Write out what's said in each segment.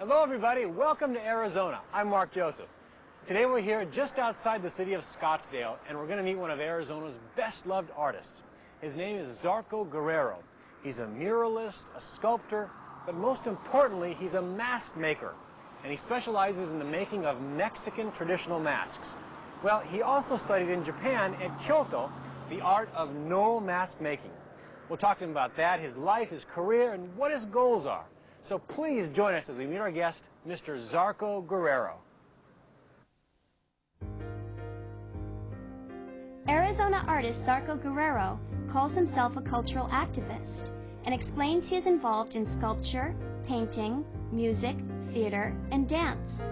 Hello everybody, welcome to Arizona. I'm Mark Joseph. Today we're here just outside the city of Scottsdale and we're going to meet one of Arizona's best loved artists. His name is Zarco Guerrero. He's a muralist, a sculptor, but most importantly he's a mask maker. And he specializes in the making of Mexican traditional masks. Well, he also studied in Japan at Kyoto the art of no mask making. We'll talk to him about that, his life, his career, and what his goals are. So please join us as we meet our guest, Mr. Zarco Guerrero. Arizona artist Zarco Guerrero calls himself a cultural activist and explains he is involved in sculpture, painting, music, theater, and dance.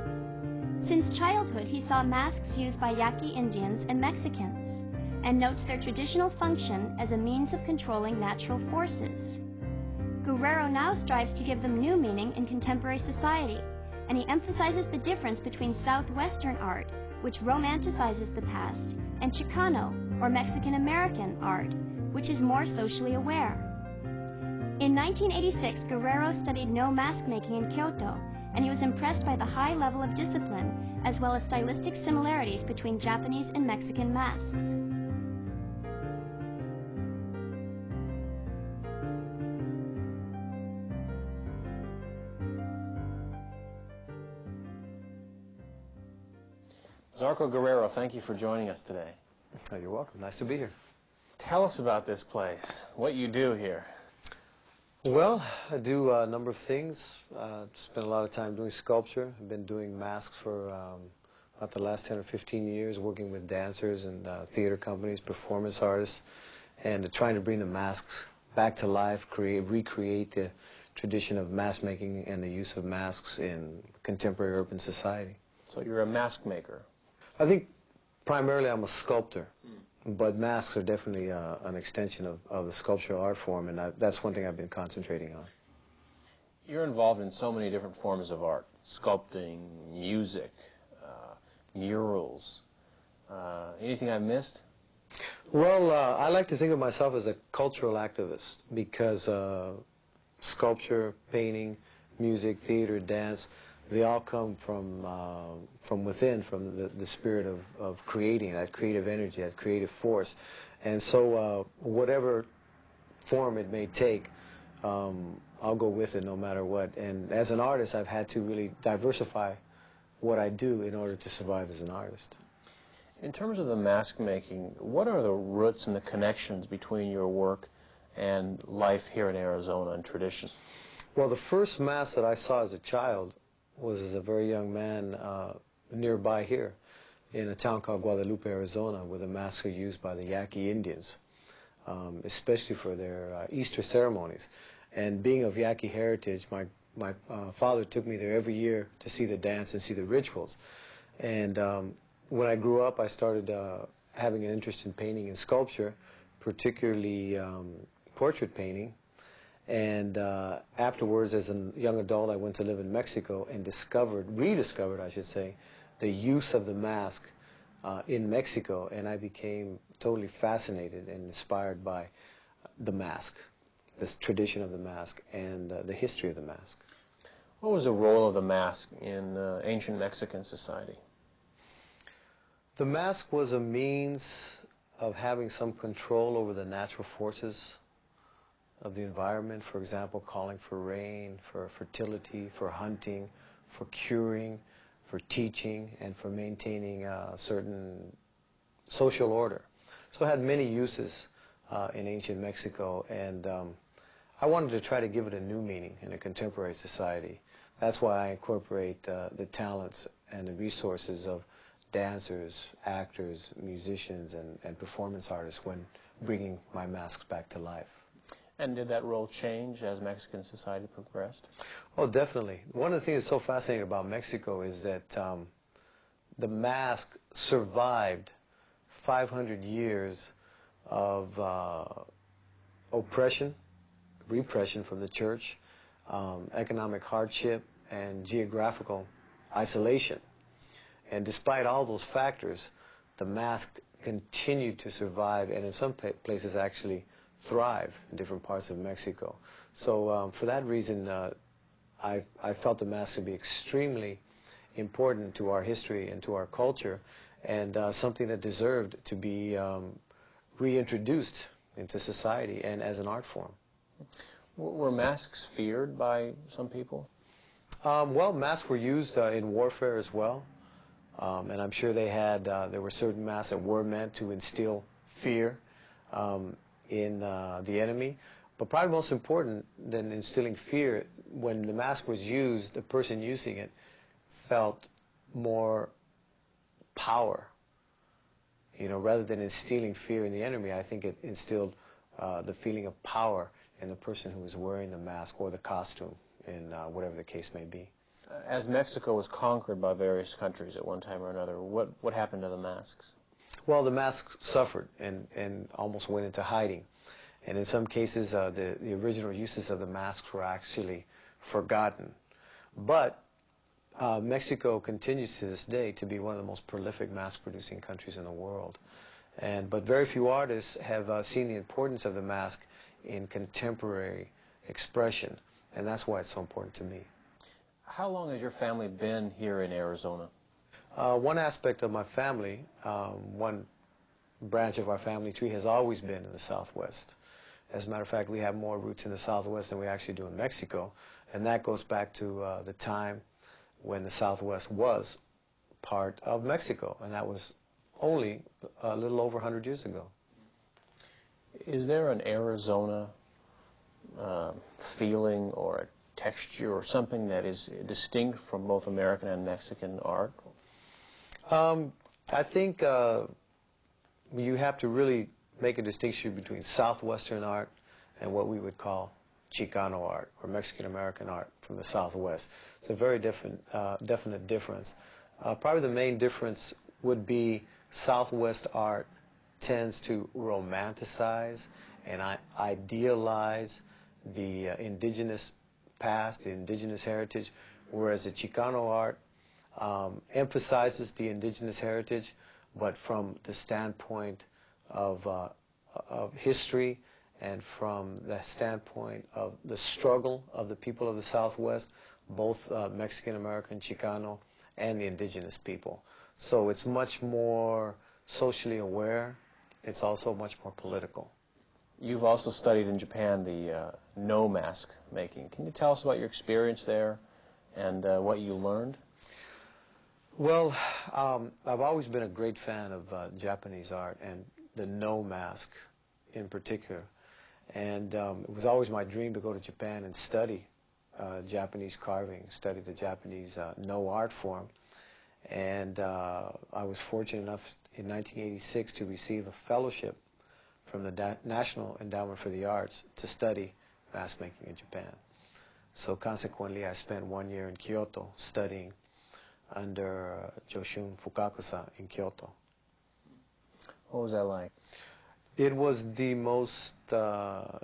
Since childhood, he saw masks used by Yaqui Indians and Mexicans and notes their traditional function as a means of controlling natural forces. Guerrero now strives to give them new meaning in contemporary society, and he emphasizes the difference between Southwestern art, which romanticizes the past, and Chicano, or Mexican-American art, which is more socially aware. In 1986, Guerrero studied no mask making in Kyoto, and he was impressed by the high level of discipline, as well as stylistic similarities between Japanese and Mexican masks. Zarco Guerrero, thank you for joining us today. Oh, you're welcome. Nice to be here. Tell us about this place, what you do here. Well, I do a number of things. Spent a lot of time doing sculpture. I've been doing masks for about the last 10 or 15 years, working with dancers and theater companies, performance artists, and trying to bring the masks back to life, recreate the tradition of mask making and the use of masks in contemporary urban society. So you're a mask maker. I think primarily I'm a sculptor, but masks are definitely an extension of the sculptural art form, and that's one thing I've been concentrating on. You're involved in so many different forms of art, sculpting, music, murals. Anything I've missed? Well, I like to think of myself as a cultural activist because sculpture, painting, music, theater, dance, they all come from within, from the spirit of creating, that creative energy, that creative force. And so whatever form it may take, I'll go with it no matter what. And as an artist, I've had to really diversify what I do in order to survive as an artist. In terms of the mask making, what are the roots and the connections between your work and life here in Arizona and tradition? Well, the first mask that I saw as a child was as a very young man nearby here in a town called Guadalupe, Arizona, where the masks are used by the Yaqui Indians, especially for their Easter ceremonies. And being of Yaqui heritage, my father took me there every year to see the dance and see the rituals. And when I grew up, I started having an interest in painting and sculpture, particularly portrait painting. And afterwards, as a young adult, I went to live in Mexico and rediscovered, I should say, the use of the mask in Mexico. And I became totally fascinated and inspired by the mask, this tradition of the mask, and the history of the mask. What was the role of the mask in ancient Mexican society? The mask was a means of having some control over the natural forces of the environment, for example, calling for rain, for fertility, for hunting, for curing, for teaching, and for maintaining a certain social order. So it had many uses in ancient Mexico, and I wanted to try to give it a new meaning in a contemporary society. That's why I incorporate the talents and the resources of dancers, actors, musicians, and performance artists when bringing my masks back to life. And did that role change as Mexican society progressed? Oh, definitely. One of the things that's so fascinating about Mexico is that the mask survived 500 years of oppression, repression from the church, economic hardship, and geographical isolation. And despite all those factors, the mask continued to survive, and in some places actually thrive in different parts of Mexico. So for that reason, I felt the mask to be extremely important to our history and to our culture, and something that deserved to be reintroduced into society and as an art form. Were masks feared by some people? Well, masks were used in warfare as well, and I'm sure there were certain masks that were meant to instill fear in the enemy. But probably most important than instilling fear, when the mask was used, the person using it felt more power. Rather than instilling fear in the enemy, I think it instilled the feeling of power in the person who was wearing the mask or the costume, in whatever the case may be. As Mexico was conquered by various countries at one time or another, what happened to the masks? Well, the masks suffered and almost went into hiding. And in some cases, the original uses of the masks were actually forgotten. But Mexico continues to this day to be one of the most prolific mask-producing countries in the world. But very few artists have seen the importance of the mask in contemporary expression, and that's why it's so important to me. How long has your family been here in Arizona? One aspect of my family, one branch of our family tree, has always been in the Southwest. As a matter of fact, we have more roots in the Southwest than we actually do in Mexico, and that goes back to the time when the Southwest was part of Mexico, and that was only a little over 100 years ago. Is there an Arizona feeling or a texture or something that is distinct from both American and Mexican art? I think you have to really make a distinction between Southwestern art and what we would call Chicano art or Mexican-American art from the Southwest. It's a very definite difference. Probably the main difference would be Southwest art tends to romanticize and idealize the indigenous past, the indigenous heritage, whereas the Chicano art emphasizes the indigenous heritage, but from the standpoint of history and from the standpoint of the struggle of the people of the Southwest, both Mexican-American, Chicano, and the indigenous people. So it's much more socially aware. It's also much more political. You've also studied in Japan the no mask making. Can you tell us about your experience there and what you learned? Well, I've always been a great fan of Japanese art and the no mask in particular. And it was always my dream to go to Japan and study Japanese carving, study the Japanese no art form. And I was fortunate enough in 1986 to receive a fellowship from the National Endowment for the Arts to study mask making in Japan. So consequently, I spent 1 year in Kyoto studying under Joshun Fukakusa in Kyoto. What was that like? It was the most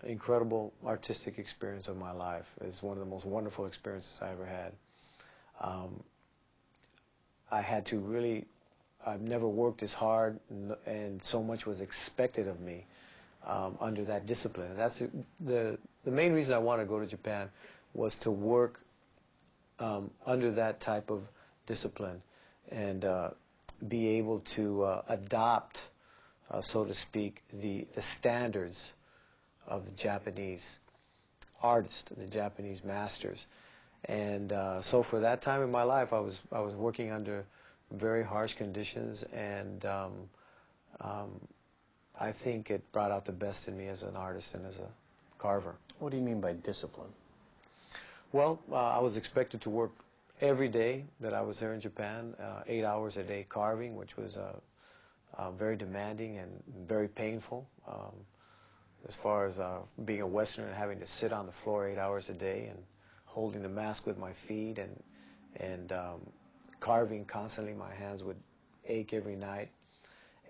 incredible artistic experience of my life. It's one of the most wonderful experiences I ever had. I had to really, I've never worked as hard and so much was expected of me under that discipline. And that's the main reason I wanted to go to Japan was to work under that type of discipline and be able to adopt, so to speak, the standards of the Japanese artists, the Japanese masters. And so for that time in my life, I was working under very harsh conditions, and I think it brought out the best in me as an artist and as a carver. What do you mean by discipline? Well, I was expected to work every day that I was there in Japan, 8 hours a day carving, which was very demanding and very painful. As far as being a Westerner and having to sit on the floor 8 hours a day and holding the mask with my feet and carving constantly. My hands would ache every night.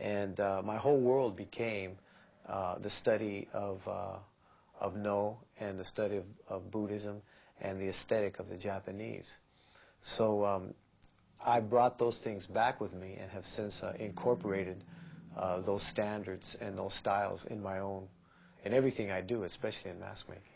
And my whole world became the study of No and the study of Buddhism and the aesthetic of the Japanese. So I brought those things back with me and have since incorporated those standards and those styles in my own, in everything I do, especially in mask making.